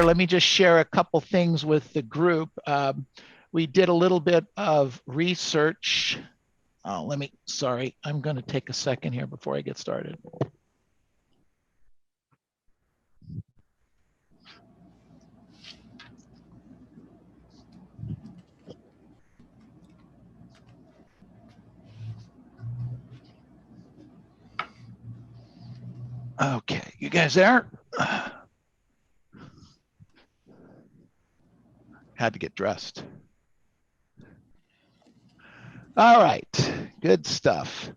let me just share a couple things with the group. We did a little bit of research. Oh, sorry, I'm going to take a second here before I get started. Okay, you guys there? Had to get dressed. All right, good stuff.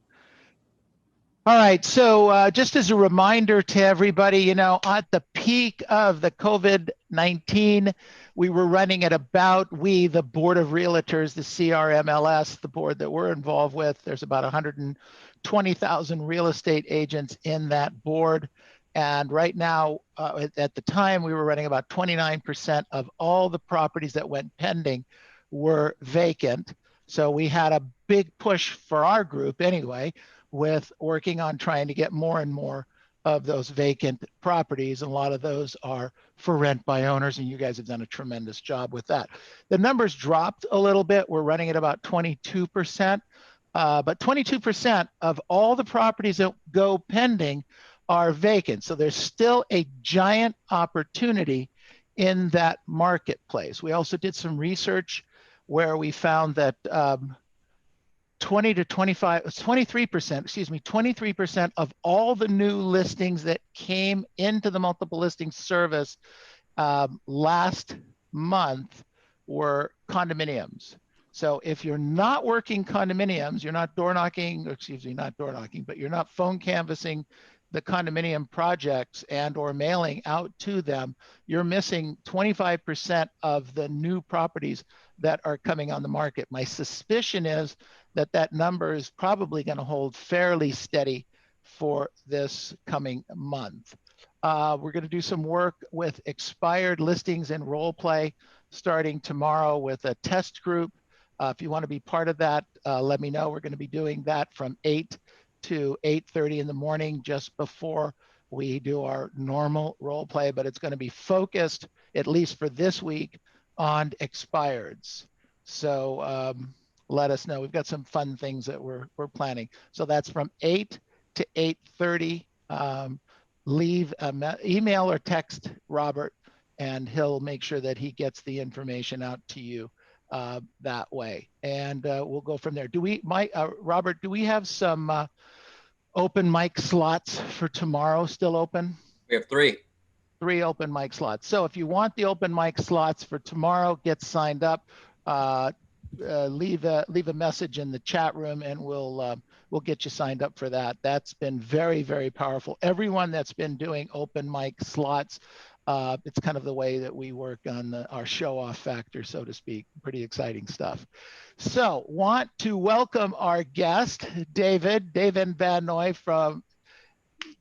All right, so just as a reminder to everybody, at the peak of the COVID-19, we were running at about, the Board of Realtors, the CRMLS, the board that we're involved with, there's about 120,000 real estate agents in that board. And right now, at the time, we were running about 29% of all the properties that went pending were vacant. So we had a big push for our group anyway, with working on trying to get more and more of those vacant properties. And a lot of those are for rent by owners, and you guys have done a tremendous job with that. The numbers dropped a little bit. We're running at about 22%, but 22% of all the properties that go pending are vacant. So there's still a giant opportunity in that marketplace. We also did some research where we found that 23% of all the new listings that came into the multiple listing service last month were condominiums. So if you're not working condominiums, you're not door knocking, but you're not phone canvassing the condominium projects and or mailing out to them, you're missing 25% of the new properties that are coming on the market. My suspicion is that that number is probably going to hold fairly steady for this coming month. We're going to do some work with expired listings and role play starting tomorrow with a test group. If you want to be part of that, let me know. We're going to be doing that from 8 to 8:30 in the morning, just before we do our normal role play, but it's going to be focused, at least for this week, on expireds. So let us know. We've got some fun things that we're planning. So that's from 8 to 8:30. Leave an email or text Robert, and he'll make sure that he gets the information out to you that way. And we'll go from there. Robert, do we have some open mic slots for tomorrow still open? We have 3. 3 open mic slots. So if you want the open mic slots for tomorrow, get signed up. Leave a message in the chat room, and we'll get you signed up for that. That's been very, very powerful. Everyone that's been doing open mic slots, it's kind of the way that we work on our show off factor, so to speak. Pretty exciting stuff. So want to welcome our guest, David Van Noy, from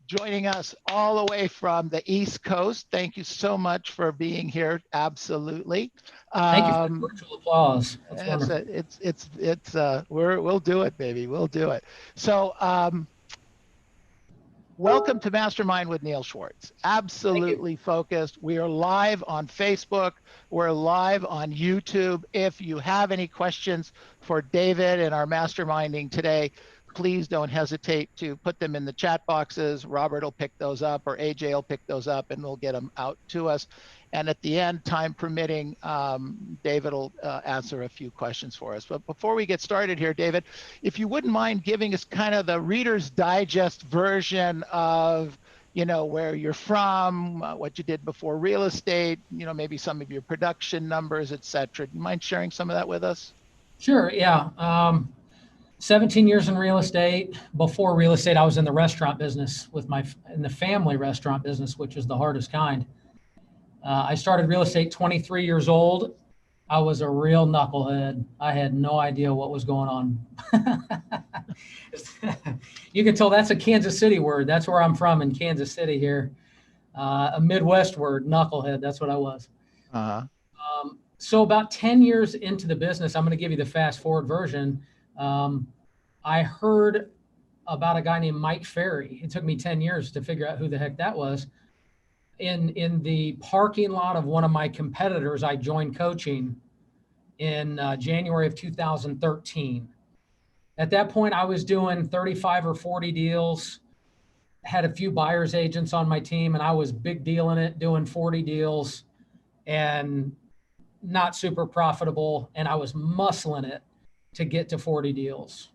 joining us all the way from the East Coast. Thank you so much for being here. Absolutely. Thank you for the virtual applause. That's wonderful. We'll do it, baby. We'll do it. So welcome to Mastermind with Neil Schwartz. Absolutely focused. We are live on Facebook. We're live on YouTube. If you have any questions for David and our masterminding today, please don't hesitate to put them in the chat boxes. Robert will pick those up, or AJ will pick those up, and we'll get them out to us. And at the end, time permitting, David will answer a few questions for us. But before we get started here, David, if you wouldn't mind giving us kind of the Reader's Digest version of, where you're from, what you did before real estate, maybe some of your production numbers, et cetera. Do you mind sharing some of that with us? Sure, yeah. 17 years in real estate. Before real estate, I was in the restaurant business in the family restaurant business, which is the hardest kind. I started real estate 23 years old. I was a real knucklehead. I had no idea what was going on. You can tell that's a Kansas City word. That's where I'm from, in Kansas City here. A Midwest word, knucklehead. That's what I was. Uh-huh. So about 10 years into the business, I'm going to give you the fast forward version. I heard about a guy named Mike Ferry. It took me 10 years to figure out who the heck that was. in the parking lot of one of my competitors, I joined coaching in January of 2013. At that point, I was doing 35 or 40 deals, had a few buyer's agents on my team, and I was big dealing it, doing 40 deals and not super profitable. And I was muscling it to get to 40 deals.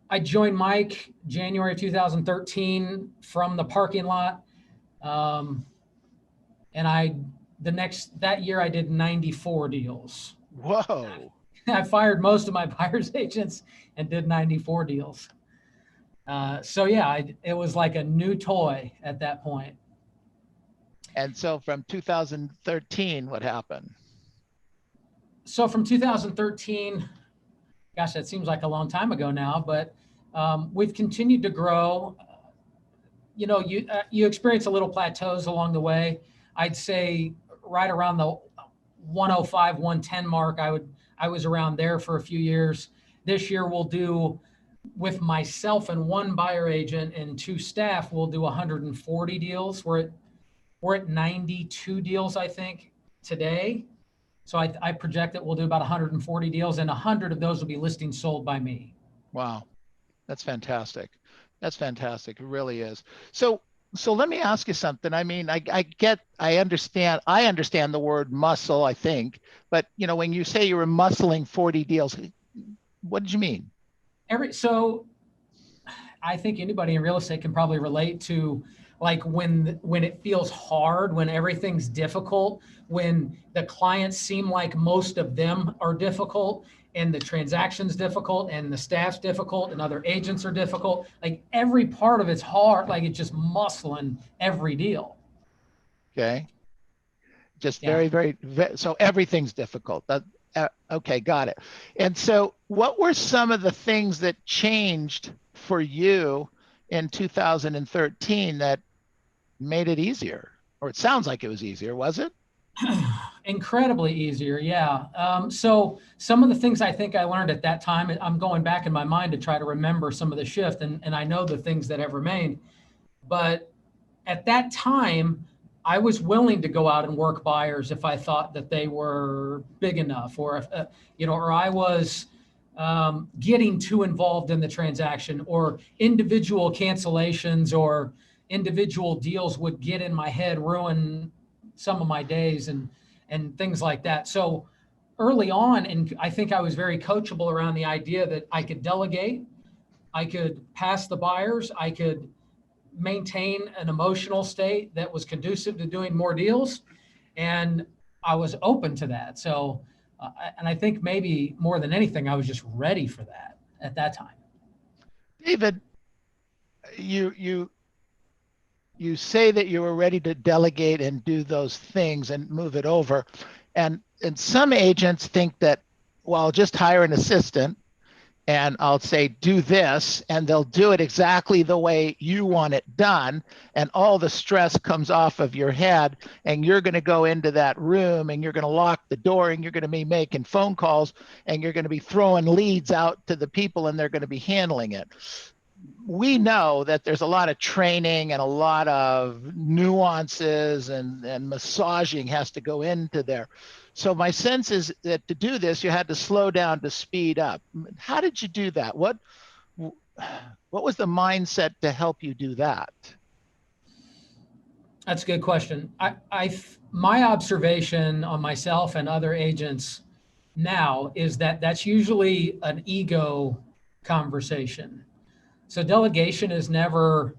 I joined Mike January 2013 from the parking lot. And that year I did 94 deals. Whoa. I fired most of my buyer's agents and did 94 deals. So yeah, it was like a new toy at that point. And so from 2013, what happened? So from 2013, gosh, that seems like a long time ago now, but we've continued to grow. You know, you experience a little plateaus along the way. I'd say right around the 105, 110 mark, I was around there for a few years. This year we'll do, with myself and one buyer agent and 2 staff, we'll do 140 deals. We're at 92 deals, I think, today. So I project that we'll do about 140 deals, and 100 of those will be listings sold by me. Wow. That's fantastic. That's fantastic. It really is. So let me ask you something. I mean, I understand the word muscle, I think, but you know, when you say you were muscling 40 deals, what did you mean? So I think anybody in real estate can probably relate to, like, when it feels hard, when everything's difficult, when the clients seem like most of them are difficult, and the transaction's difficult, and the staff's difficult, and other agents are difficult. Like, every part of it's hard. Like, it's just muscling every deal. Okay. Just very, so everything's difficult. Okay, got it. And so what were some of the things that changed for you in 2013 that made it easier? Or it sounds like it was easier, was it? Incredibly easier, yeah. So some of the things I think I learned at that time, I'm going back in my mind to try to remember some of the shift, and I know the things that have remained. But at that time, I was willing to go out and work buyers if I thought that they were big enough, or if, or I was getting too involved in the transaction, or individual cancellations or individual deals would get in my head, ruin some of my days and things like that. So early on, and I think I was very coachable around the idea that I could delegate, I could pass the buyers, I could maintain an emotional state that was conducive to doing more deals. And I was open to that. So, and I think maybe more than anything, I was just ready for that at that time. David, you say that you were ready to delegate and do those things and move it over. And some agents think that, well, just hire an assistant and I'll say, do this, and they'll do it exactly the way you want it done. And all the stress comes off of your head, and you're going to go into that room and you're going to lock the door and you're going to be making phone calls and you're going to be throwing leads out to the people and they're going to be handling it. We know that there's a lot of training and a lot of nuances and massaging has to go into there. So my sense is that to do this, you had to slow down to speed up. How did you do that? What was the mindset to help you do that? That's a good question. My observation on myself and other agents now is that that's usually an ego conversation. So delegation is never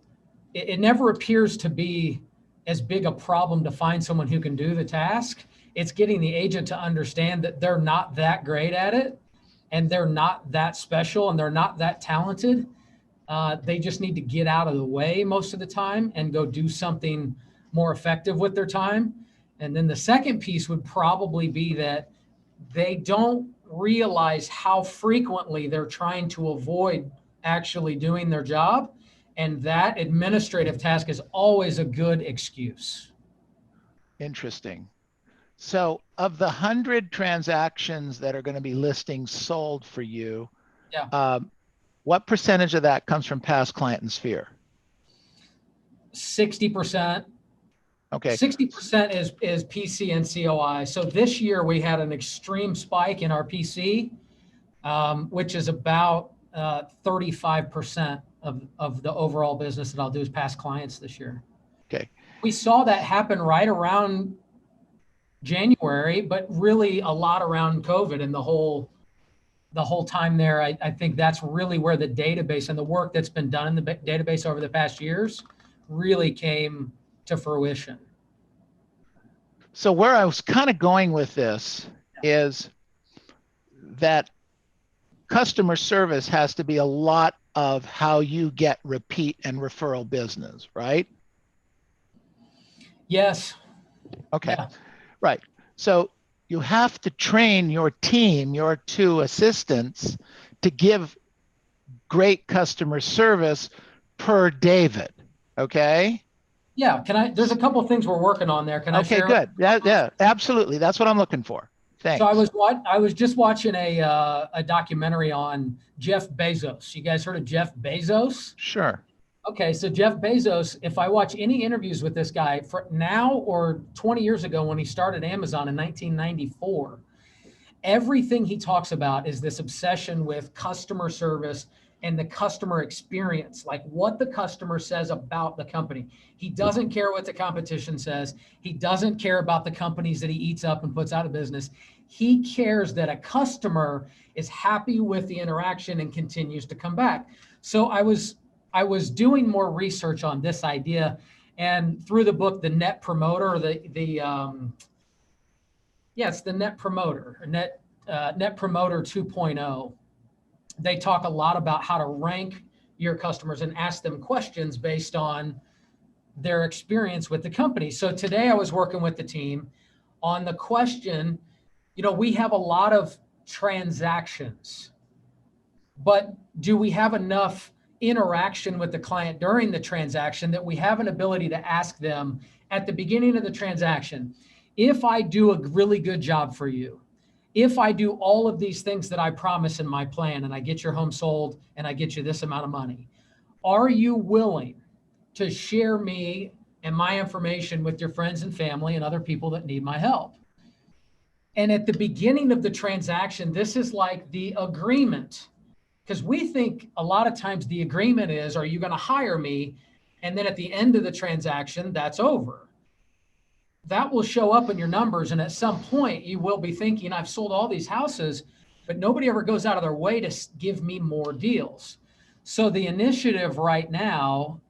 appears to be as big a problem to find someone who can do the task. It's getting the agent to understand that they're not that great at it, and they're not that special, and they're not that talented. They just need to get out of the way most of the time and go do something more effective with their time. And then the second piece would probably be that they don't realize how frequently they're trying to avoid actually doing their job. And that administrative task is always a good excuse. Interesting. So of the 100 transactions that are going to be listings sold for you, what percentage of that comes from past client and sphere? 60%. Okay. 60% is PC and COI. So this year we had an extreme spike in our PC, which is about 35% of the overall business that I'll do is past clients this year. Okay. We saw that happen right around January, but really a lot around COVID and the whole time there. I think that's really where the database and the work that's been done in the database over the past years really came to fruition. So where I was kind of going with this is that customer service has to be a lot of how you get repeat and referral business, right? Yes. Okay. Yeah. Right. So you have to train your team, your two assistants, to give great customer service per David. Okay. Yeah. There's a couple of things we're working on there. Can I share? Okay, good. Yeah, absolutely. That's what I'm looking for. Thanks. So I was just watching a documentary on Jeff Bezos. You guys heard of Jeff Bezos? Sure. Okay, so Jeff Bezos, if I watch any interviews with this guy for now or 20 years ago when he started Amazon in 1994, everything he talks about is this obsession with customer service and the customer experience, like what the customer says about the company. He doesn't care what the competition says. He doesn't care about the companies that he eats up and puts out of business. He cares that a customer is happy with the interaction and continues to come back. So I was doing more research on this idea, and through the book, the Net Promoter, it's the Net Promoter, Net Promoter 2.0. They talk a lot about how to rank your customers and ask them questions based on their experience with the company. So today I was working with the team on the question, we have a lot of transactions, but do we have enough interaction with the client during the transaction that we have an ability to ask them at the beginning of the transaction, if I do a really good job for you, if I do all of these things that I promise in my plan and I get your home sold and I get you this amount of money, are you willing to share me and my information with your friends and family and other people that need my help? And at the beginning of the transaction, this is like the agreement, because we think a lot of times the agreement is, are you going to hire me? And then at the end of the transaction, that's over. That will show up in your numbers. And at some point you will be thinking, I've sold all these houses, but nobody ever goes out of their way to give me more deals. So the initiative right now,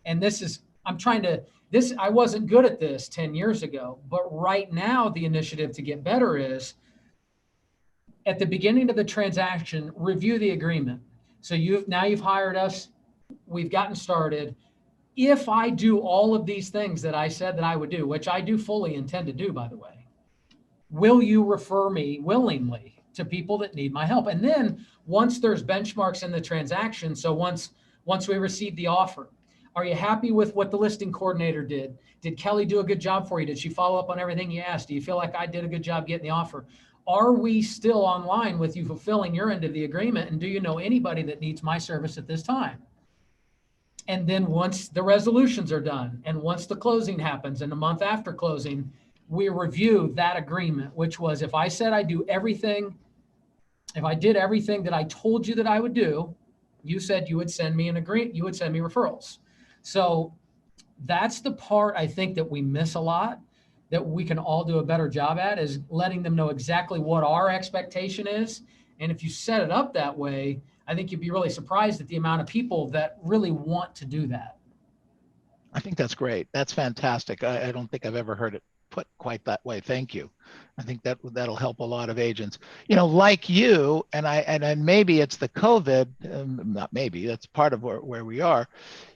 and I wasn't good at this 10 years ago, but right now the initiative to get better is at the beginning of the transaction, review the agreement. So you've hired us, we've gotten started. If I do all of these things that I said that I would do, which I do fully intend to do, by the way, will you refer me willingly to people that need my help? And then once there's benchmarks in the transaction, so once we receive the offer, are you happy with what the listing coordinator did? Did Kelly do a good job for you? Did she follow up on everything you asked? Do you feel like I did a good job getting the offer? Are we still online with you fulfilling your end of the agreement? And do you know anybody that needs my service at this time? And then once the resolutions are done and once the closing happens and a month after closing, we review that agreement, which was if I said I did everything that I told you that I would do, you said you would send me you would send me referrals. So that's the part I think that we miss a lot, that we can all do a better job at, is letting them know exactly what our expectation is. And if you set it up that way, I think you'd be really surprised at the amount of people that really want to do that. I think that's great. That's fantastic. I don't think I've ever heard it put quite that way. Thank you. I think that'll help a lot of agents. Like you, and maybe it's the COVID, not maybe, that's part of where we are,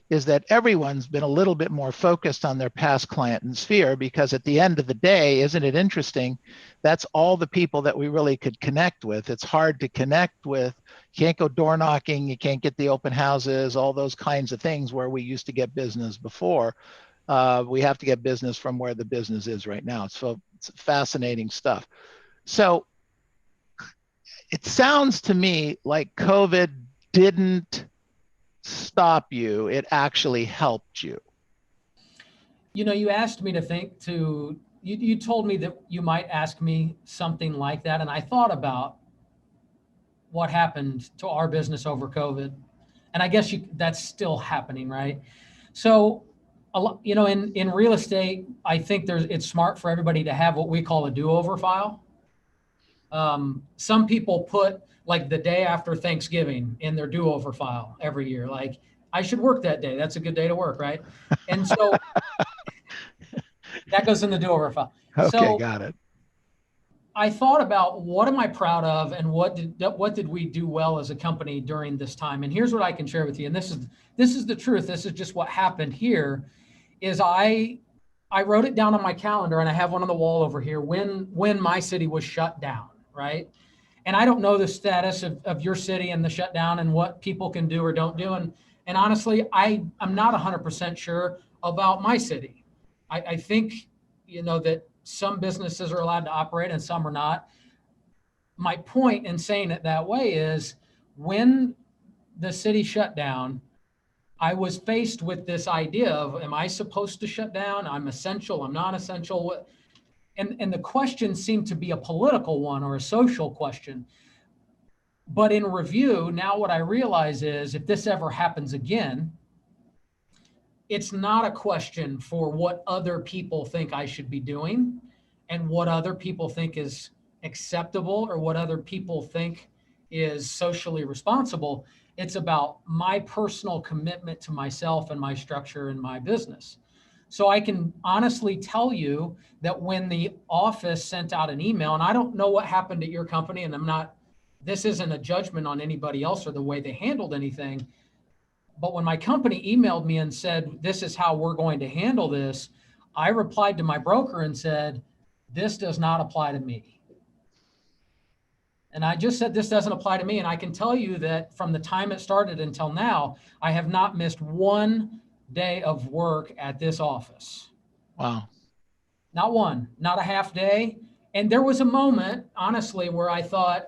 is that everyone's been a little bit more focused on their past client and sphere, because at the end of the day, isn't it interesting? That's all the people that we really could connect with. It's hard to connect with. You can't go door knocking. You can't get the open houses, all those kinds of things where we used to get business before. We have to get business from where the business is right now. So it's fascinating stuff. So it sounds to me like COVID didn't stop you, it actually helped you. you asked me to you told me that you might ask me something like that. And I thought about what happened to our business over COVID. And I guess that's still happening, right? So, in real estate, I think it's smart for everybody to have what we call a do-over file. Some people put like the day after Thanksgiving in their do-over file every year. Like, I should work that day. That's a good day to work, right? And so that goes in the do-over file. Okay, so got it. I thought about what am I proud of and what did we do well as a company during this time? And here's what I can share with you. And this is the truth. This is just what happened here. Is I wrote it down on my calendar, and I have one on the wall over here when my city was shut down, right? And I don't know the status of your city and the shutdown and what people can do or don't do. And honestly, I'm not 100% sure about my city. I think, that some businesses are allowed to operate and some are not. My point in saying it that way is when the city shut down, I was faced with this idea of, am I supposed to shut down? I'm essential, I'm not essential. And the question seemed to be a political one or a social question. But in review, now what I realize is if this ever happens again, it's not a question for what other people think I should be doing and what other people think is acceptable or what other people think is socially responsible. It's about my personal commitment to myself and my structure and my business. So I can honestly tell you that when the office sent out an email, and I don't know what happened at your company, and this isn't a judgment on anybody else or the way they handled anything, but when my company emailed me and said, this is how we're going to handle this, I replied to my broker and said, this does not apply to me. And I just said, this doesn't apply to me. And I can tell you that from the time it started until now, I have not missed one day of work at this office. Wow. Not one, not a half day. And there was a moment, honestly, where I thought,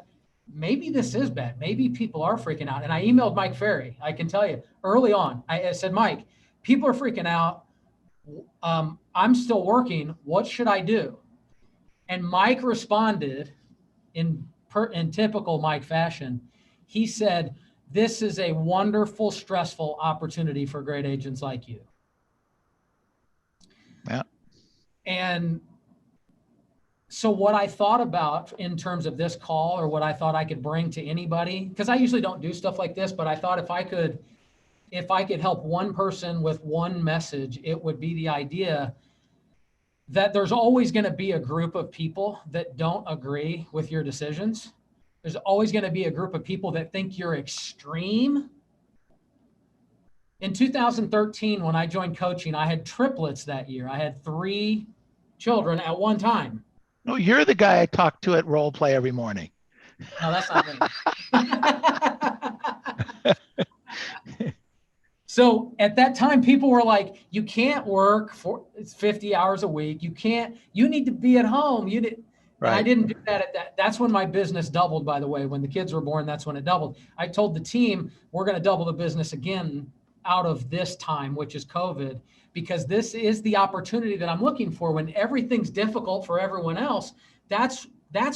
maybe this is bad. Maybe people are freaking out. And I emailed Mike Ferry. I can tell you early on, I said, Mike, people are freaking out. I'm still working. What should I do? And Mike responded in typical Mike fashion. He said, this is a wonderful, stressful opportunity for great agents like you. Yeah. And so what I thought about in terms of this call or what I thought I could bring to anybody, because I usually don't do stuff like this, but I thought if I could help one person with one message, it would be the idea that there's always going to be a group of people that don't agree with your decisions. There's always going to be a group of people that think you're extreme. In 2013, when I joined coaching, I had triplets that year. I had 3 children at one time. No, you're the guy I talk to at role play every morning. No, that's not me. So at that time, people were like, you can't work for 50 hours a week. You need to be at home. Right. And I didn't do that at that. That's when my business doubled, by the way. When the kids were born, that's when it doubled. I told the team, we're going to double the business again out of this time, which is COVID, because this is the opportunity that I'm looking for. When everything's difficult for everyone else, that's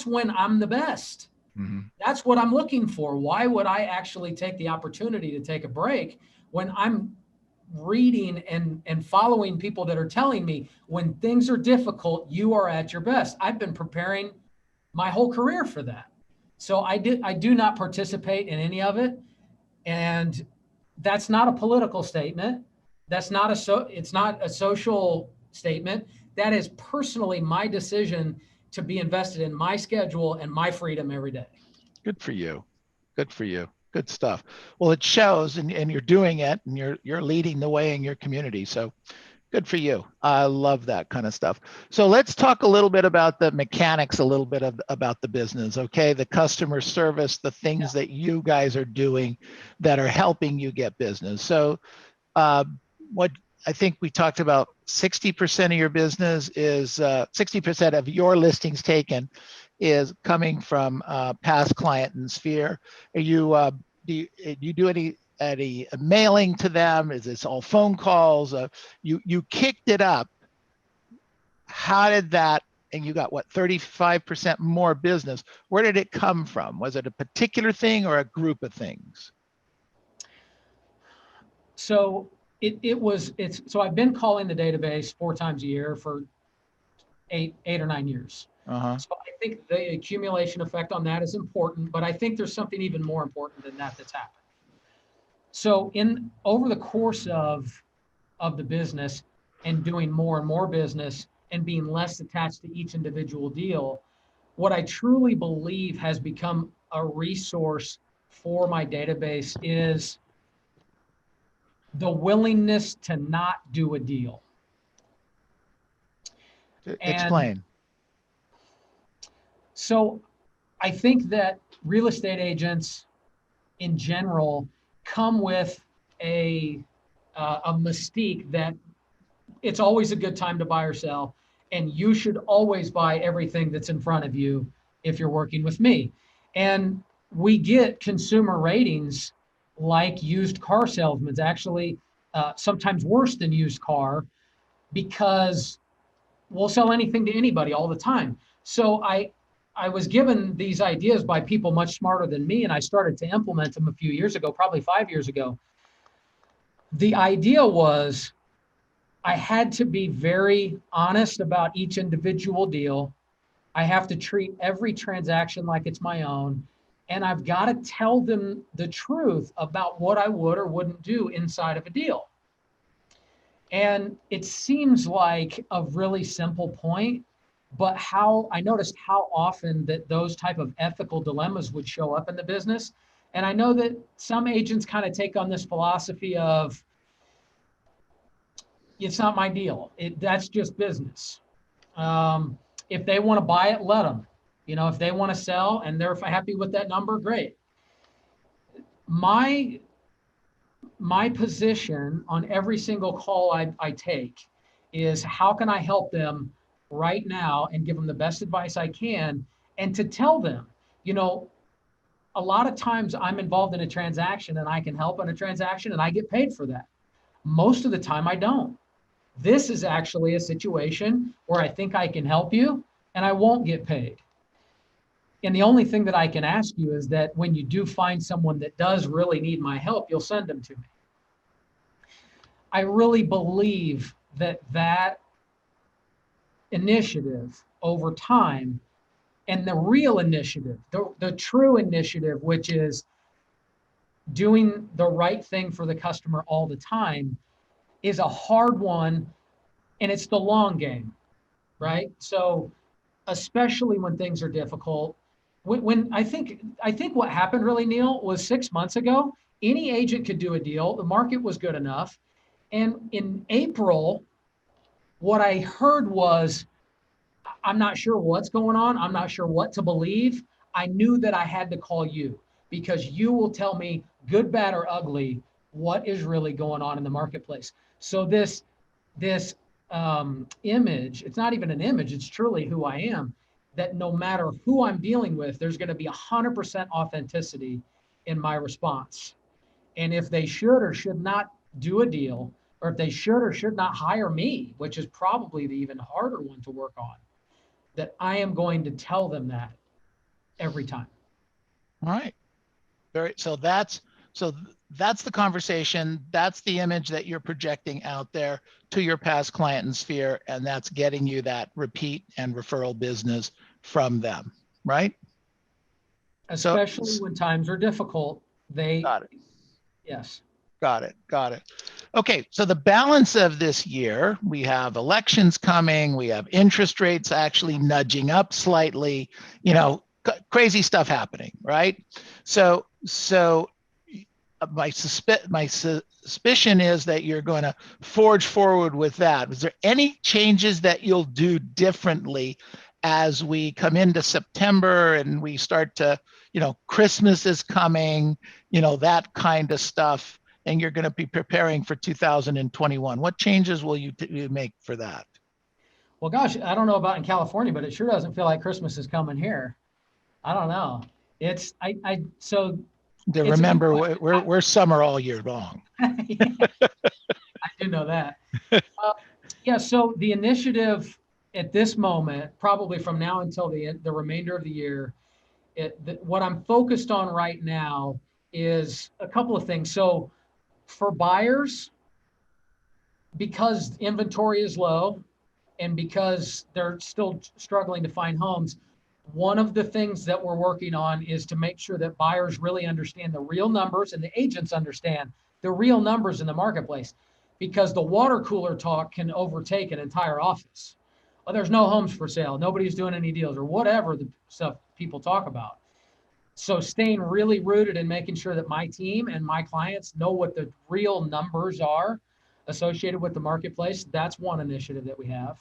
when I'm the best. Mm-hmm. That's what I'm looking for. Why would I actually take the opportunity to take a break when I'm reading and following people that are telling me when things are difficult, you are at your best? I've been preparing my whole career for that. So I do not participate in any of it. And that's not a political statement. It's not a social statement. That is personally my decision to be invested in my schedule and my freedom every day. Good for you. Good for you. Good stuff. Well, it shows, and you're doing it, and you're leading the way in your community. So good for you. I love that kind of stuff. So let's talk a little bit about the mechanics, a little bit about the business. Okay, the customer service, the things that you guys are doing that are helping you get business. So what I think we talked about, 60% of your business is 60% of your listings taken is coming from past client and sphere. Are you do you do any mailing to them? Is this all phone calls? You kicked it up how did that, and you got what, 35% more business. Where did it come from? Was it a particular thing or a group of things? So so I've been calling the database 4 times a year for eight or 9 years. Uh-huh. So I think the accumulation effect on that is important, but I think there's something even more important than that that's happened. So over the course of the business and doing more and more business and being less attached to each individual deal, what I truly believe has become a resource for my database is the willingness to not do a deal. Explain. So I think that real estate agents in general come with a mystique that it's always a good time to buy or sell, and you should always buy everything that's in front of you if you're working with me. And we get consumer ratings like used car salesmen, actually sometimes worse than used car, because we'll sell anything to anybody all the time. So I was given these ideas by people much smarter than me, and I started to implement them a few years ago, probably 5 years ago. The idea was I had to be very honest about each individual deal. I have to treat every transaction like it's my own. And I've got to tell them the truth about what I would or wouldn't do inside of a deal. And it seems like a really simple point, but I noticed how often that those type of ethical dilemmas would show up in the business. And I know that some agents kind of take on this philosophy of, it's not my deal. That's just business. If they want to buy it, let them. If they want to sell and they're happy with that number, great. My position on every single call I take is, how can I help them right now and give them the best advice I can, and to tell them, a lot of times I'm involved in a transaction and I can help in a transaction and I get paid for that. Most of the time I don't. This is actually a situation where I think I can help you and I won't get paid. And the only thing that I can ask you is that when you do find someone that does really need my help, you'll send them to me. I really believe that initiative over time, and the real initiative, the true initiative, which is doing the right thing for the customer all the time, is a hard one, and it's the long game, right? So especially when things are difficult, when I think what happened really, Neil, was 6 months ago, any agent could do a deal. The market was good enough. And in April, what I heard was, I'm not sure what's going on. I'm not sure what to believe. I knew that I had to call you because you will tell me, good, bad, or ugly, what is really going on in the marketplace. So this image, it's not even an image, it's truly who I am, that no matter who I'm dealing with, there's going to be 100% authenticity in my response. And if they should or should not do a deal, or if they should or should not hire me, which is probably the even harder one to work on, that I am going to tell them that every time. All right. So that's the conversation. That's the image that you're projecting out there to your past client and sphere, and that's getting you that repeat and referral business from them, right? Especially when times are difficult. Got it. Yes. Got it. Okay, so the balance of this year, we have elections coming, we have interest rates actually nudging up slightly, crazy stuff happening, right? So my suspicion is that you're going to forge forward with that. Is there any changes that you'll do differently as we come into September and we start to, Christmas is coming, that kind of stuff, and you're going to be preparing for 2021? What changes will you make for that? Well, gosh, I don't know about in California, but it sure doesn't feel like Christmas is coming here. I don't know. Remember, we're summer all year long. I do know that. Yeah. So the initiative at this moment, probably from now until the remainder of the year, what I'm focused on right now is a couple of things. So for buyers, because inventory is low and because they're still struggling to find homes, one of the things that we're working on is to make sure that buyers really understand the real numbers and the agents understand the real numbers in the marketplace, because the water cooler talk can overtake an entire office. Well, there's no homes for sale, nobody's doing any deals, or whatever the stuff people talk about. So staying really rooted and making sure that my team and my clients know what the real numbers are associated with the marketplace, that's one initiative that we have.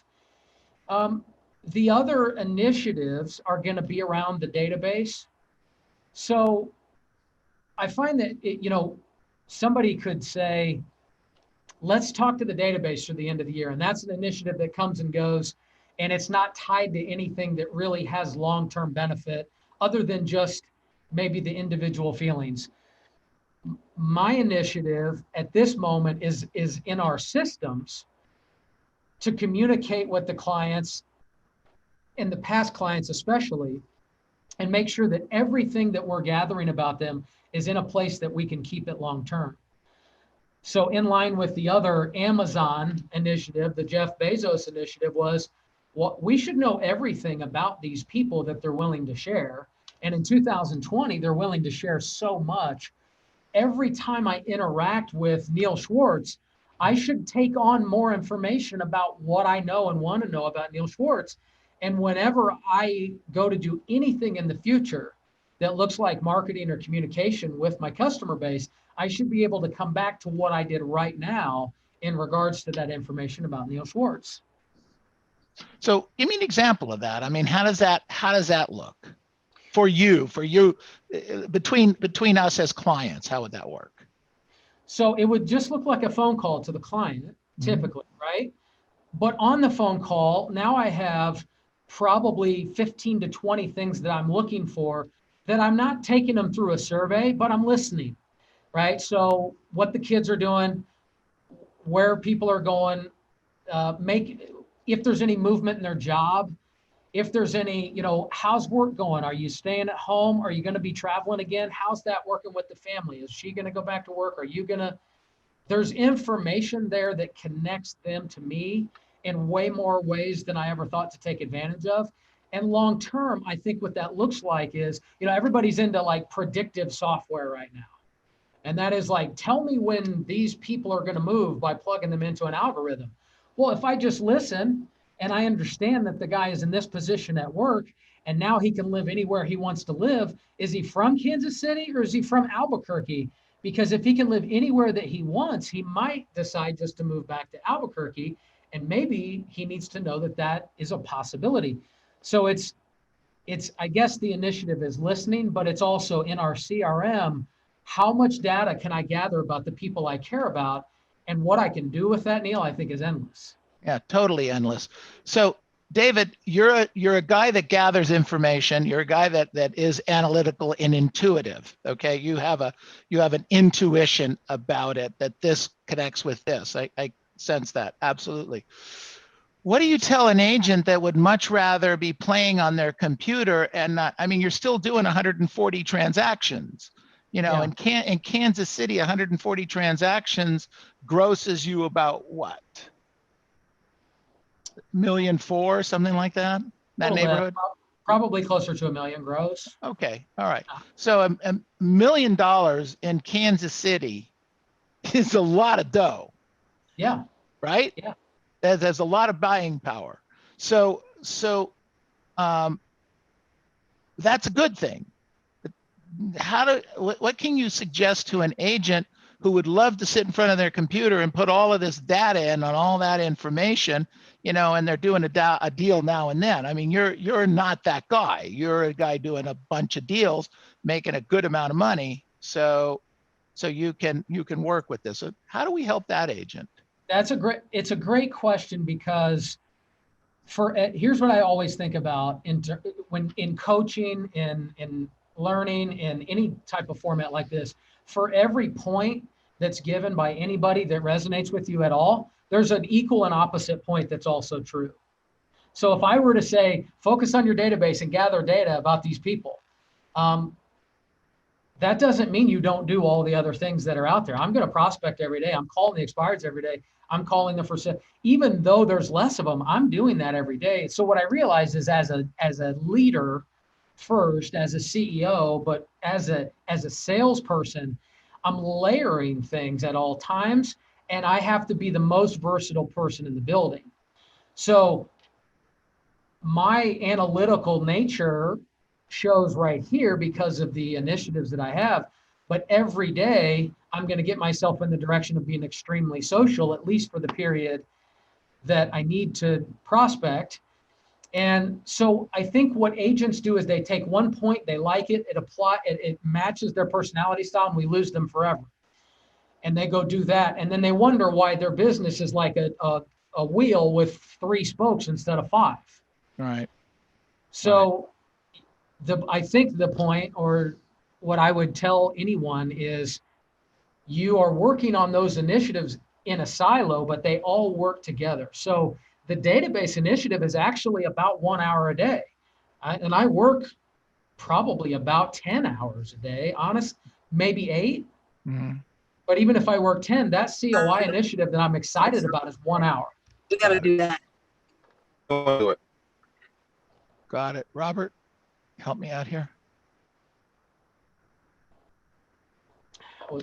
The other initiatives are going to be around the database. So I find that, somebody could say, let's talk to the database through the end of the year. And that's an initiative that comes and goes, and it's not tied to anything that really has long-term benefit other than just maybe the individual feelings. My initiative at this moment is in our systems to communicate with the clients, and the past clients especially, and make sure that everything that we're gathering about them is in a place that we can keep it long term. So in line with the other Amazon initiative, the Jeff Bezos initiative was, we should know everything about these people that they're willing to share. And in 2020, they're willing to share so much. Every time I interact with Neil Schwartz, I should take on more information about what I know and want to know about Neil Schwartz. And whenever I go to do anything in the future that looks like marketing or communication with my customer base, I should be able to come back to what I did right now in regards to that information about Neil Schwartz. So give me an example of that. I mean, how does that look for you, between us as clients? How would that work? So it would just look like a phone call to the client, typically, right? But on the phone call, now I have probably 15 to 20 things that I'm looking for, that I'm not taking them through a survey, but I'm listening, right? So what the kids are doing, where people are going, if there's any movement in their job, if there's any, how's work going? Are you staying at home? Are you going to be traveling again? How's that working with the family? Is she going to go back to work? There's information there that connects them to me in way more ways than I ever thought to take advantage of. And long term, I think what that looks like is, everybody's into like predictive software right now. And that is like, tell me when these people are going to move by plugging them into an algorithm. Well, if I just listen and I understand that the guy is in this position at work and now he can live anywhere he wants to live, is he from Kansas City or is he from Albuquerque? Because if he can live anywhere that he wants, he might decide just to move back to Albuquerque. And maybe he needs to know that that is a possibility. So it's, I guess the initiative is listening, but it's also in our CRM, how much data can I gather about the people I care about? And what I can do with that, Neil, I think is endless. Yeah, totally endless. So David, you're a guy that gathers information. You're a guy that is analytical and intuitive. Okay, you have an intuition about it, that this connects with this. I sense that, absolutely. What do you tell an agent that would much rather be playing on their computer and not? I mean, you're still doing 140 transactions. In Kansas City, 140 transactions grosses you about what? $1.4 million, something like that? That neighborhood? Probably closer to $1 million gross. Okay, all right. So $1 million in Kansas City is a lot of dough. Yeah. Right? Yeah. There's a lot of buying power. So that's a good thing. What can you suggest to an agent who would love to sit in front of their computer and put all of this data in on all that information, and they're doing a deal now and then? I mean, you're not that guy. You're a guy doing a bunch of deals, making a good amount of money. So you can work with this. So how do we help that agent? It's a great question, because here's what I always think about when in coaching, in learning, in any type of format like this. For every point that's given by anybody that resonates with you at all, there's an equal and opposite point that's also true. So if I were to say, focus on your database and gather data about these people, that doesn't mean you don't do all the other things that are out there. I'm going to prospect every day. I'm calling the expireds every day. I'm calling them for sale. Even though there's less of them, I'm doing that every day. So what I realized is as a leader first, as a CEO, but as a salesperson, I'm layering things at all times, and I have to be the most versatile person in the building. So my analytical nature shows right here because of the initiatives that I have. But every day, I'm going to get myself in the direction of being extremely social, at least for the period that I need to prospect. And so I think what agents do is they take one point, they like it, it matches their personality style, and we lose them forever. And they go do that. And then they wonder why their business is like a wheel with 3 spokes instead of 5. Right. So I think the point, or what I would tell anyone, is you are working on those initiatives in a silo, but they all work together. So the database initiative is actually about 1 hour a day. And I work probably about 10 hours a day, maybe 8. Mm-hmm. But even if I work 10, that COI initiative that I'm excited about is 1 hour. We got to do that. Do it. Got it. Robert, help me out here. All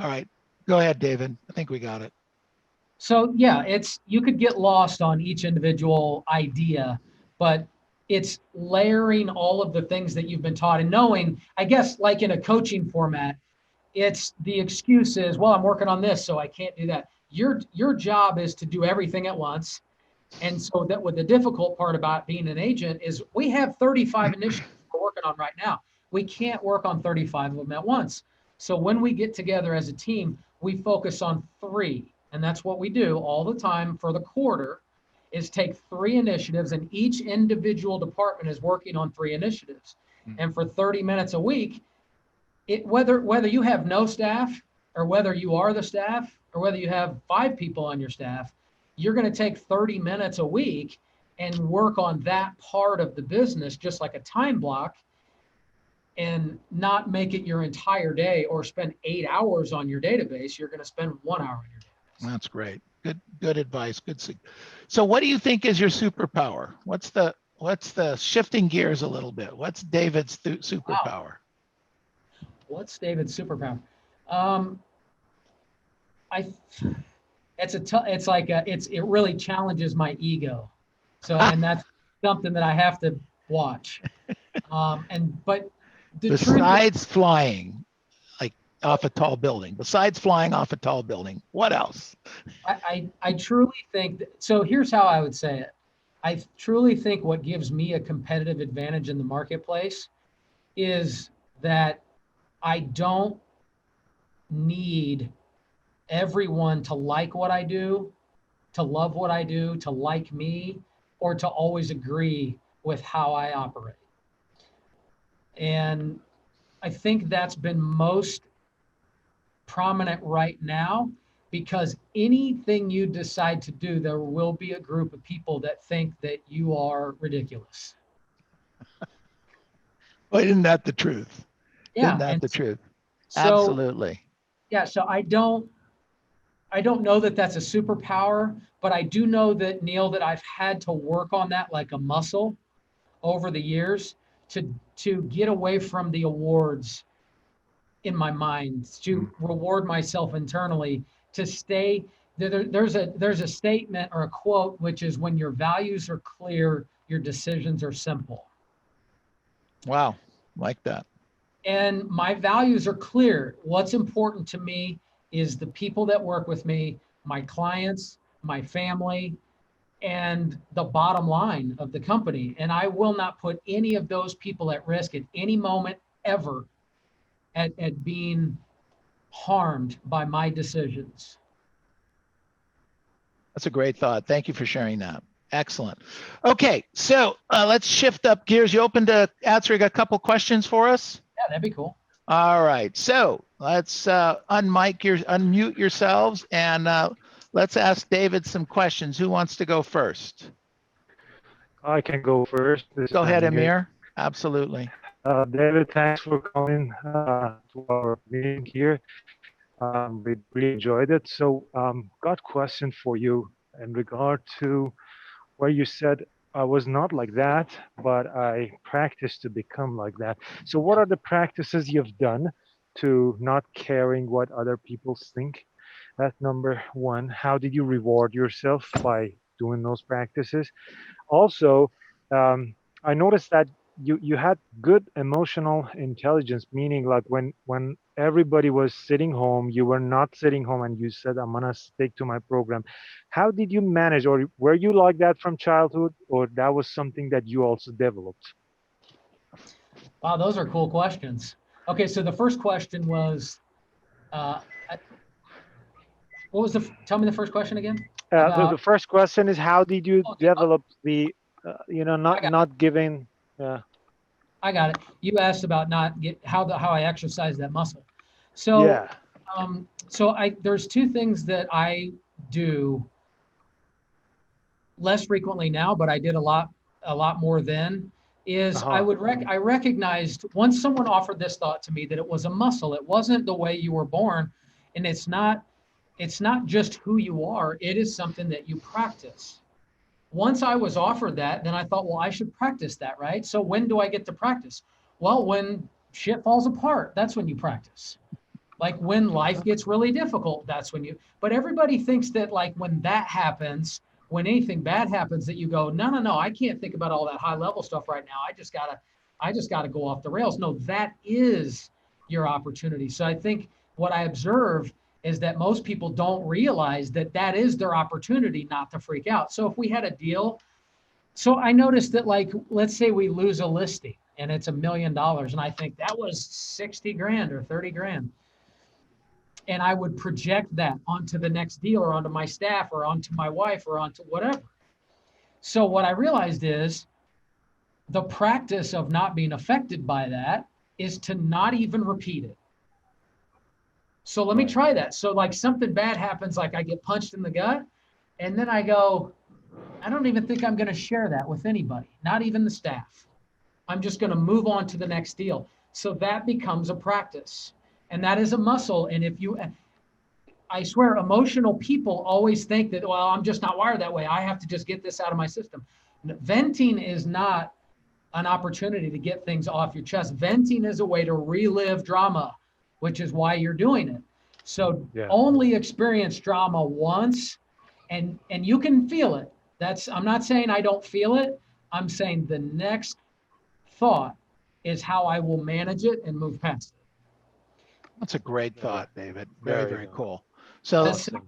right. Go ahead, David. I think we got it. So yeah, you could get lost on each individual idea, but it's layering all of the things that you've been taught and knowing, I guess, like in a coaching format, it's the excuse is, well, I'm working on this, so I can't do that. Your job is to do everything at once. And so that what the difficult part about being an agent is we have 35 initiatives we're working on right now. We can't work on 35 of them at once. So when we get together as a team, we focus on 3. And that's what we do all the time for the quarter, is take 3 initiatives, and each individual department is working on 3 initiatives. And for 30 minutes a week, whether you have no staff, or whether you are the staff, or whether you have 5 people on your staff, you're going to take 30 minutes a week and work on that part of the business, just like a time block, and not make it your entire day or spend 8 hours on your database. You're going to spend 1 hour on your database. That's great. Good advice. So what do you think is your superpower? What's the shifting gears a little bit? What's David's superpower? Wow. What's David's superpower? It really challenges my ego. So, and that's something that I have to watch. But besides flying, like off a tall building, what else? I truly think so here's how I would say it. I truly think what gives me a competitive advantage in the marketplace is that I don't need everyone to like what I do, to love what I do, to like me, or to always agree with how I operate. And I think that's been most prominent right now, because anything you decide to do, there will be a group of people that think that you are ridiculous. Well, isn't that the truth? Yeah. Isn't that the truth? So, absolutely. Yeah. So I don't know that that's a superpower, but I do know that, Neil, that I've had to work on that like a muscle over the years to get away from the awards in my mind, to reward myself internally, to stay. There's a statement or a quote, which is, when your values are clear, your decisions are simple. Wow. Like that. And my values are clear. What's important to me is the people that work with me, my clients, my family, and the bottom line of the company. And I will not put any of those people at risk at any moment ever at being harmed by my decisions. That's a great thought. Thank you for sharing that. Excellent. Okay, so let's shift up gears. You open to answering a couple questions for us? Yeah, that'd be cool. All right, so let's unmute yourselves, and let's ask David some questions. Who wants to go first? I can go first. This Go ahead, time. Amir. Absolutely. David, thanks for coming to our meeting here. We really enjoyed it. So, got question for you in regard to where you said I was not like that, but I practiced to become like that. So, what are the practices you've done to not caring what other people think? That's number one. How did you reward yourself by doing those practices? Also, I noticed that you had good emotional intelligence, meaning like when everybody was sitting home, you were not sitting home, and you said, "I'm gonna stick to my program." How did you manage, or were you like that from childhood, or that was something that you also developed? Wow, those are cool questions. Okay, so the first question was, uh, what was tell me the first question again? The first question is, how did you Okay, develop the, I got not giving? I got it. You asked about not how I exercise that muscle. So, Yeah. there's two things that I do less frequently now, but I did a lot more then. Is Uh-huh. I recognized once someone offered this thought to me that it was a muscle. It wasn't the way you were born, and it's not just who you are. It is something that you practice. Once I was offered that, then I thought, well, I should practice that, right? So when do I get to practice? Well, when shit falls apart, that's when you practice. Like when life gets really difficult, that's when but everybody thinks that like when that happens, when anything bad happens, that you go, no, I can't think about all that high level stuff right now. I just gotta go off the rails. No, that is your opportunity. So I think what I observe is that most people don't realize that that is their opportunity not to freak out. So if we had a deal, so I noticed that like, let's say we lose a listing and it's $1 million. And I think that was 60 grand or 30 grand. And I would project that onto the next deal or onto my staff or onto my wife or onto whatever. So what I realized is the practice of not being affected by that is to not even repeat it. So let me try that. So like something bad happens, like I get punched in the gut, and then I go, I don't even think I'm going to share that with anybody, not even the staff. I'm just going to move on to the next deal. So that becomes a practice. And that is a muscle. And I swear, emotional people always think that, well, I'm just not wired that way. I have to just get this out of my system. Venting is not an opportunity to get things off your chest. Venting is a way to relive drama, which is why you're doing it. So only experience drama once, and you can feel it. I'm not saying I don't feel it. I'm saying the next thought is how I will manage it and move past it. That's a great thought, David. Very, very cool. So, So,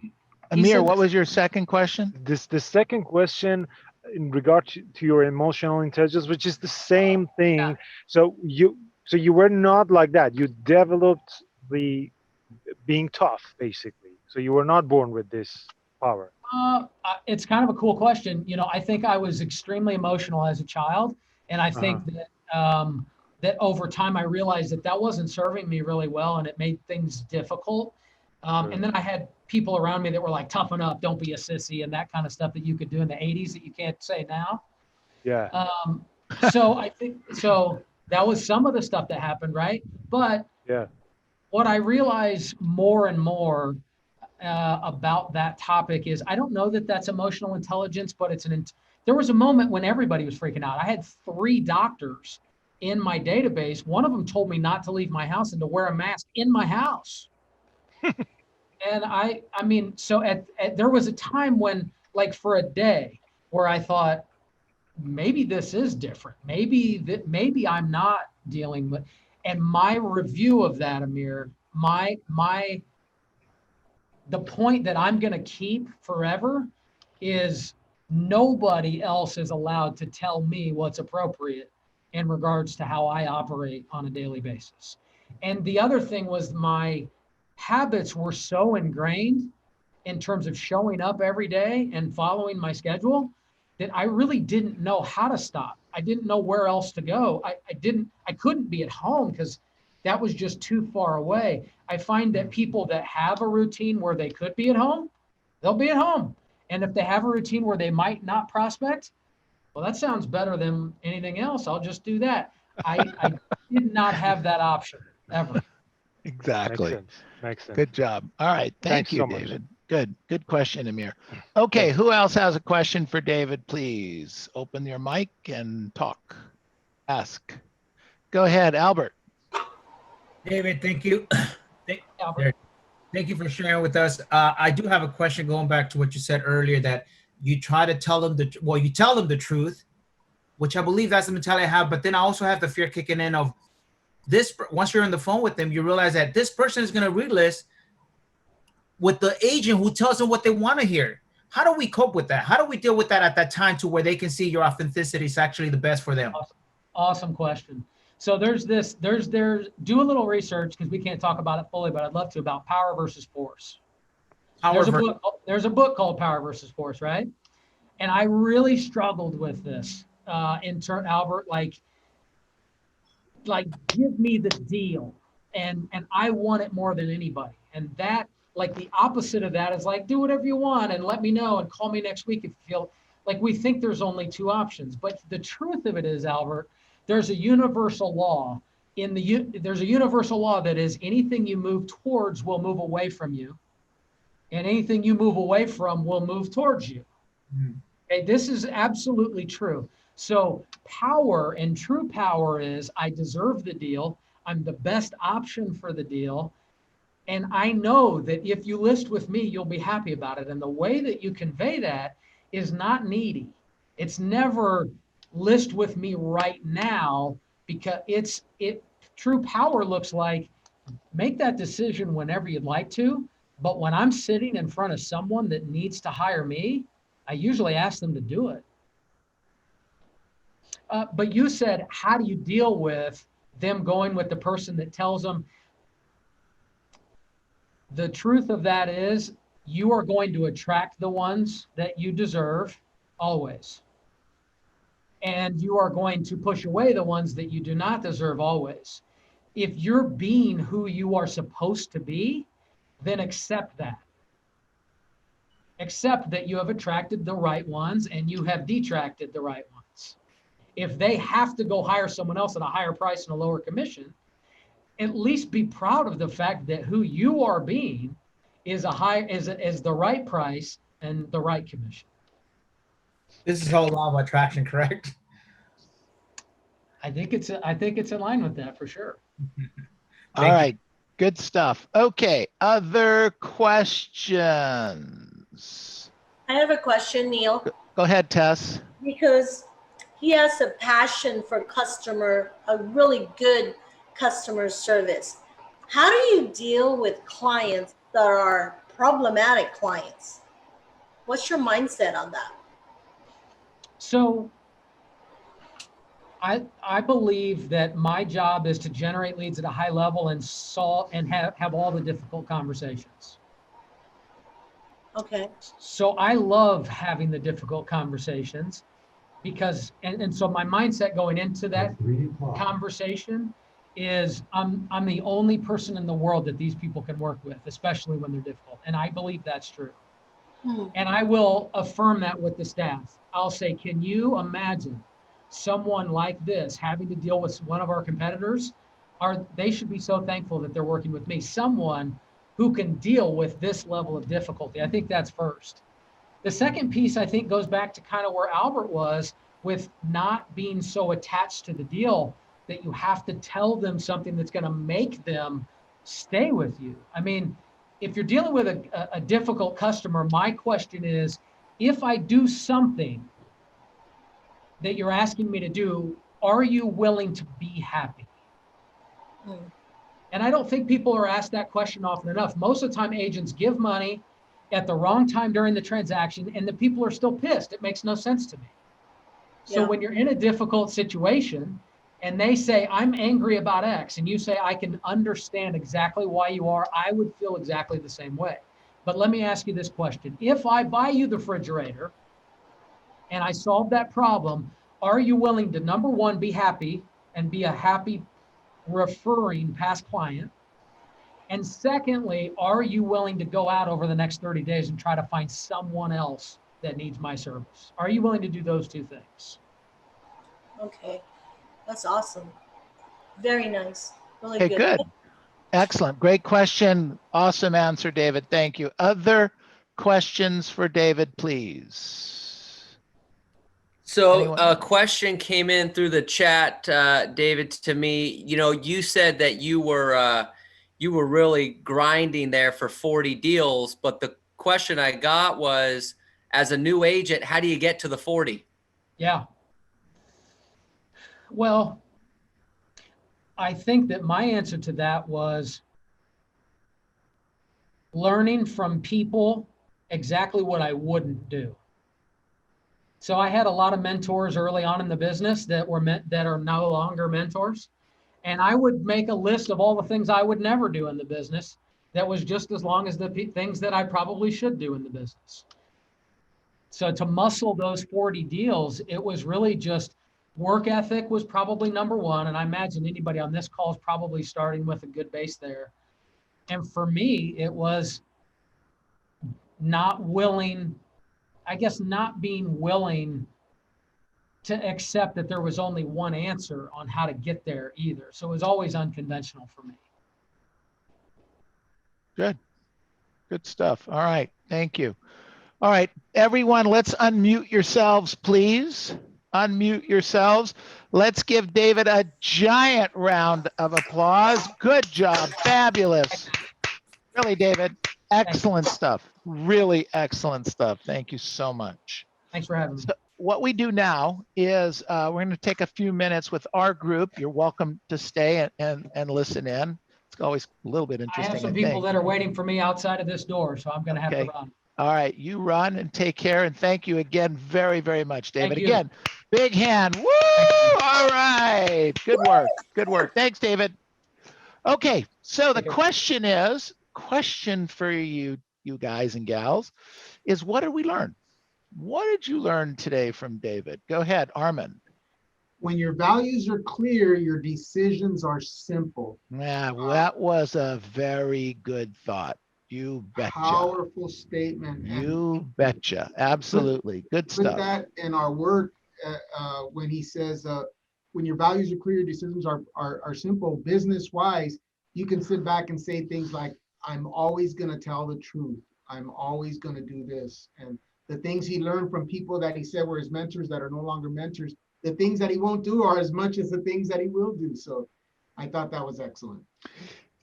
Amir, what was your second question? The second question in regard to your emotional intelligence, which is the same thing. Yeah. So you were not like that. You developed the being tough, basically. So you were not born with this power. It's kind of a cool question. You know, I think I was extremely emotional as a child, and I think that over time I realized that wasn't serving me really well, and it made things difficult. And then I had people around me that were like, toughen up, don't be a sissy, and that kind of stuff that you could do in the 80s that you can't say now. Yeah. So I think, that was some of the stuff that happened, right? But what I realize more and more about that topic is I don't know that that's emotional intelligence, but there was a moment when everybody was freaking out. I had 3 doctors in my database. One of them told me not to leave my house and to wear a mask in my house. And I mean, so there was a time when, like for a day, where I thought, maybe this is different. Maybe I'm not dealing with, and my review of that, Amir, the point that I'm going to keep forever is nobody else is allowed to tell me what's appropriate in regards to how I operate on a daily basis. And the other thing was my habits were so ingrained in terms of showing up every day and following my schedule that I really didn't know how to stop. I didn't know where else to go. I couldn't be at home because that was just too far away. I find that people that have a routine where they could be at home, they'll be at home. And if they have a routine where they might not prospect, Well, that sounds better than anything else. I'll just do that. I did not have that option ever. Makes Exactly. sense. Makes sense. Good job. All right. Thank Thanks you, so much. David. Good question, Amir. Okay, Thanks. who else has a question for David? Please open your mic and talk. Ask. Go ahead, Albert. David, thank you. Albert. Thank you for sharing with us. I do have a question going back to what you said earlier, that you try to tell them you tell them the truth, which I believe that's the mentality I have. But then I also have the fear kicking in of this. Once you're on the phone with them, you realize that this person is going to relist with the agent who tells them what they want to hear. How do we cope with that? How do we deal with that at that time to where they can see your authenticity is actually the best for them? Awesome question. So do a little research, because we can't talk about it fully, but I'd love to, about power versus force. There's a book called Power versus Force, right? And I really struggled with this Albert, like give me the deal. And I want it more than anybody. And that, like, the opposite of that is like, do whatever you want and let me know and call me next week if you feel like. We think there's only two options, but the truth of it is, Albert, there's a universal law there's a universal law that is anything you move towards will move away from you, and anything you move away from will move towards you. Okay, this is absolutely true. So power, and true power, is I deserve the deal. I'm the best option for the deal. And I know that if you list with me, you'll be happy about it. And the way that you convey that is not needy. It's never list with me right now, because true power looks like make that decision whenever you'd like to. But when I'm sitting in front of someone that needs to hire me, I usually ask them to do it. But you said, how do you deal with them going with the person that tells them? The truth of that is, you are going to attract the ones that you deserve always. And you are going to push away the ones that you do not deserve always. If you're being who you are supposed to be, then accept that. Accept that you have attracted the right ones and you have detracted the right ones. If they have to go hire someone else at a higher price and a lower commission, at least be proud of the fact that who you are being is the right price and the right commission. This is all law of attraction, correct? I think it's in line with that for sure. All right, good stuff. Okay, other questions? I have a question, Neil. Go ahead, Tess. Because he has a passion for a really good customer service. How do you deal with clients that are problematic clients? What's your mindset on that? So I believe that my job is to generate leads at a high level and have all the difficult conversations. Okay. So I love having the difficult conversations because, and so my mindset going into that conversation is I'm the only person in the world that these people can work with, especially when they're difficult. And I believe that's true. And I will affirm that with the staff. I'll say, can you imagine someone like this having to deal with one of our competitors? They should be so thankful that they're working with me, someone who can deal with this level of difficulty. I think that's first. The second piece, I think, goes back to kind of where Albert was with not being so attached to the deal that you have to tell them something that's going to make them stay with you. I mean, if you're dealing with a difficult customer, my question is, if I do something that you're asking me to do, are you willing to be happy? And I don't think people are asked that question often enough. Most of the time, agents give money at the wrong time during the transaction, and the people are still pissed. It makes no sense to me. So when you're in a difficult situation and they say, I'm angry about X, and you say, I can understand exactly why you are, I would feel exactly the same way. But let me ask you this question. If I buy you the refrigerator and I solve that problem, are you willing to, number one, be happy and be a happy referring past client? And secondly, are you willing to go out over the next 30 days and try to find someone else that needs my service? Are you willing to do those two things? Okay, that's awesome. Very nice. Really Okay, good. good. Excellent. Great question. Awesome answer, David. Thank you. Other questions for David, please? So Anyone? a question came in through the chat, David, to me. You know, you said that you were really grinding there for 40 deals, but the question I got was, as a new agent, how do you get to the 40? Yeah. Well, I think that my answer to that was learning from people exactly what I wouldn't do. So I had a lot of mentors early on in the business that are no longer mentors. And I would make a list of all the things I would never do in the business that was just as long as the things that I probably should do in the business. So to muscle those 40 deals, it was really just work ethic was probably number one. And I imagine anybody on this call is probably starting with a good base there. And for me, it was not being willing to accept that there was only one answer on how to get there either. So it was always unconventional for me. Good. Good stuff. All right. Thank you. All right, everyone, let's unmute yourselves, please. Unmute yourselves. Let's give David a giant round of applause. Good job. Fabulous. Really, David, excellent stuff. Really excellent stuff. Thank you so much. Thanks for having me. So what we do now is we're going to take a few minutes with our group. You're welcome to stay and listen in. It's always a little bit I interesting. have some people that are waiting for me outside of this door, so I'm going to have to run. All right, you run and take care. And thank you again very, very much, David. Thank you. Again, big hand. Woo! All right. Good work. Good work. Thanks, David. Okay, so the question for you guys and gals is, what did we learn? What did you learn today from David? Go ahead, Armin. When your values are clear, your decisions are simple. Yeah, well, that was a very good thought. You betcha. Powerful statement. You betcha. Absolutely. Good stuff. Put that in our work when he says, when your values are clear, your decisions are simple. Business-wise, you can sit back and say things like, I'm always going to tell the truth. I'm always going to do this. And the things he learned from people that he said were his mentors that are no longer mentors, the things that he won't do are as much as the things that he will do. So I thought that was excellent.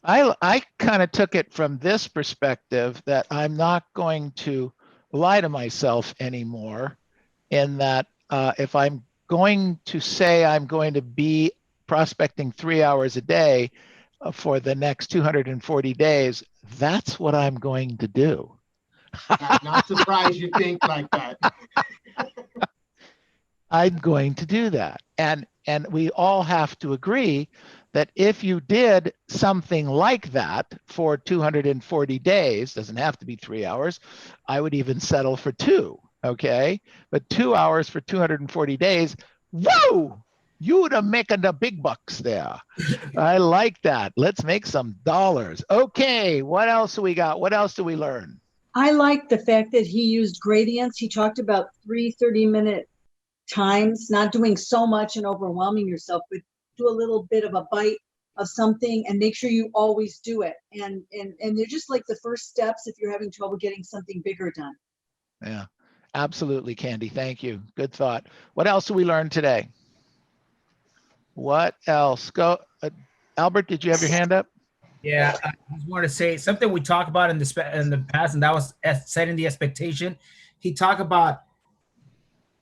I kind of took it from this perspective that I'm not going to lie to myself anymore, in that if I'm going to say I'm going to be prospecting 3 hours a day for the next 240 days, that's what I'm going to do. Not surprised you think like that. I'm going to do that. And we all have to agree that if you did something like that for 240 days, doesn't have to be 3 hours, I would even settle for 2, okay? But 2 hours for 240 days, whoa! You would have making the big bucks there. I like that. Let's make some dollars. Okay, what else do we got? What else do we learn? I like the fact that he used gradients. He talked about 3 30-minute times, not doing so much and overwhelming yourself, but do a little bit of a bite of something and make sure you always do it. And they're just like the first steps if you're having trouble getting something bigger done. Yeah, absolutely, Candy. Thank you. Good thought. What else do we learn today? What else? Go, Albert, did you have your hand up? Yeah, I just wanted to say something we talked about in the past, and that was setting the expectation. He talked about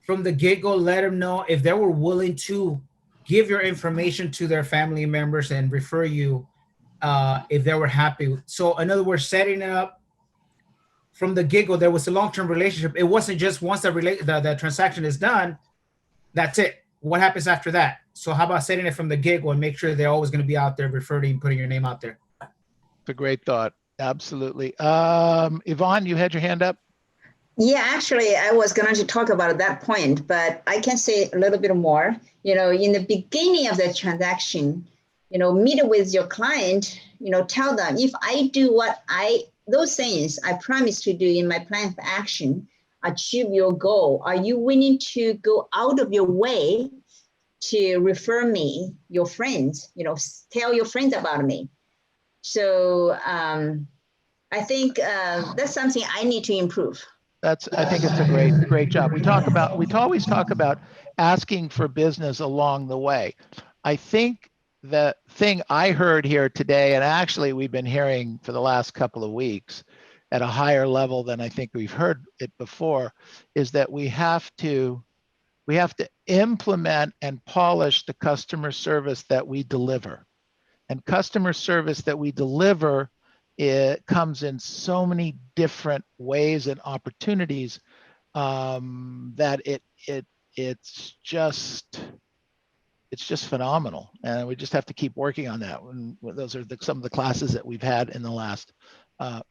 from the get-go, let them know if they were willing to give your information to their family members and refer you if they were happy. So in other words, setting it up from the get-go, there was a long-term relationship. It wasn't just once the transaction is done, that's it. What happens after that? So how about setting it from the get-go and make sure they're always going to be out there referring and putting your name out there? It's a great thought. Absolutely. Yvonne, you had your hand up? Yeah, actually, I was going to talk about that point, but I can say a little bit more. You know, in the beginning of the transaction, you know, meet with your client, you know, tell them, if I do those things I promised to do in my plan of action, achieve your goal, are you willing to go out of your way to refer me your friends, tell your friends about me. So I think that's something I need to improve. I think it's a great job. We always talk about asking for business along the way. I think the thing I heard here today, and actually we've been hearing for the last couple of weeks at a higher level than I think we've heard it before, is that we have to implement and polish the customer service that we deliver. And customer service that we deliver, it comes in so many different ways and opportunities that it's just phenomenal, and we just have to keep working on that. And those are some of the classes that we've had in the last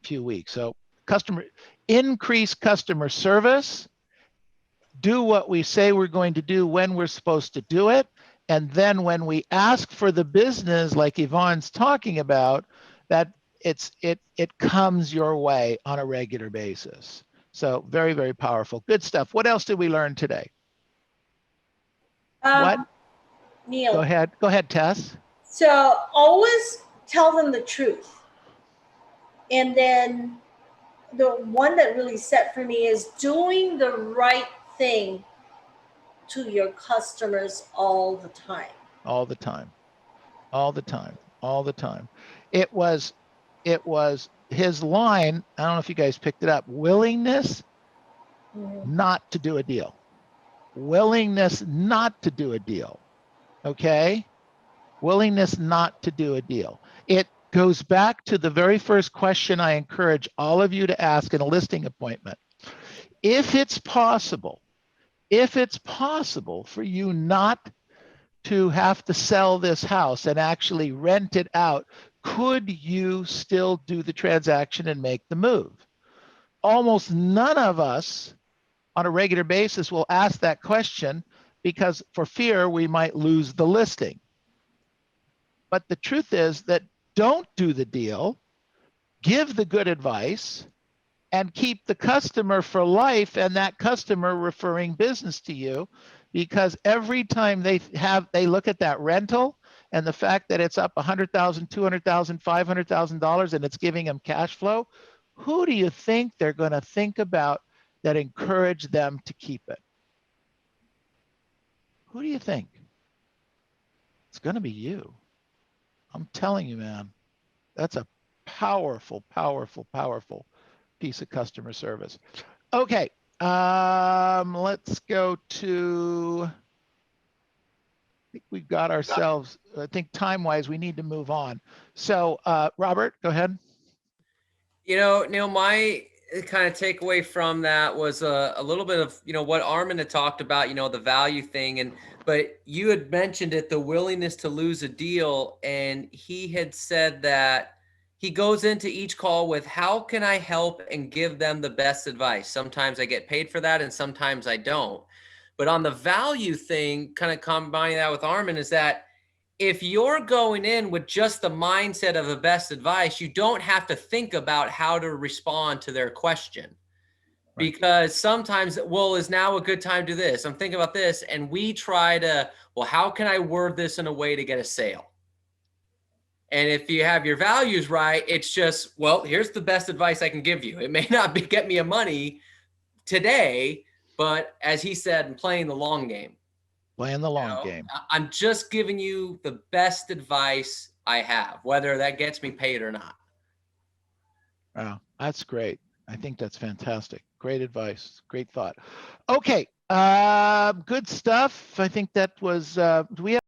few weeks. So increase customer service, do what we say we're going to do when we're supposed to do it, and then when we ask for the business, like Yvonne's talking about, that it comes your way on a regular basis. So very, very powerful. Good stuff. What else did we learn today? What? Neil. Go ahead, Tess. So always tell them the truth. And then the one that really set for me is doing the right thing to your customers all the time. All the time. All the time. All the time. It was his line, I don't know if you guys picked it up, willingness not to do a deal. Willingness not to do a deal. Okay? Willingness not to do a deal. It goes back to the very first question I encourage all of you to ask in a listing appointment. If it's possible for you not to have to sell this house and actually rent it out, could you still do the transaction and make the move? Almost none of us on a regular basis will ask that question because for fear we might lose the listing. But the truth is that don't do the deal, give the good advice, and keep the customer for life and that customer referring business to you, because every time they look at that rental and the fact that it's up $100,000, $200,000, $500,000 and it's giving them cash flow, who do you think they're going to think about that encourage them to keep it? Who do you think? It's going to be you. I'm telling you, man, that's a powerful, powerful, powerful piece of customer service. Okay, let's go to, I think we've got ourselves, I think time-wise, we need to move on. So Robert, go ahead. Neil, my kind of takeaway from that was a little bit of, what Armin had talked about, the value thing. But you had mentioned it, the willingness to lose a deal. And he had said that he goes into each call with, how can I help and give them the best advice? Sometimes I get paid for that and sometimes I don't. But on the value thing, kind of combining that with Armin, is that if you're going in with just the mindset of the best advice, you don't have to think about how to respond to their question. Right. Because sometimes, well, is now a good time to do this? I'm thinking about this. And we try to, well, how can I word this in a way to get a sale? And if you have your values right, it's just, well, here's the best advice I can give you. It may not get me a money today, but as he said, I'm playing the long game. Playing the long game. I'm just giving you the best advice I have, whether that gets me paid or not. Wow, that's great. I think that's fantastic. Great advice. Great thought. Okay, good stuff. I think that was, do we have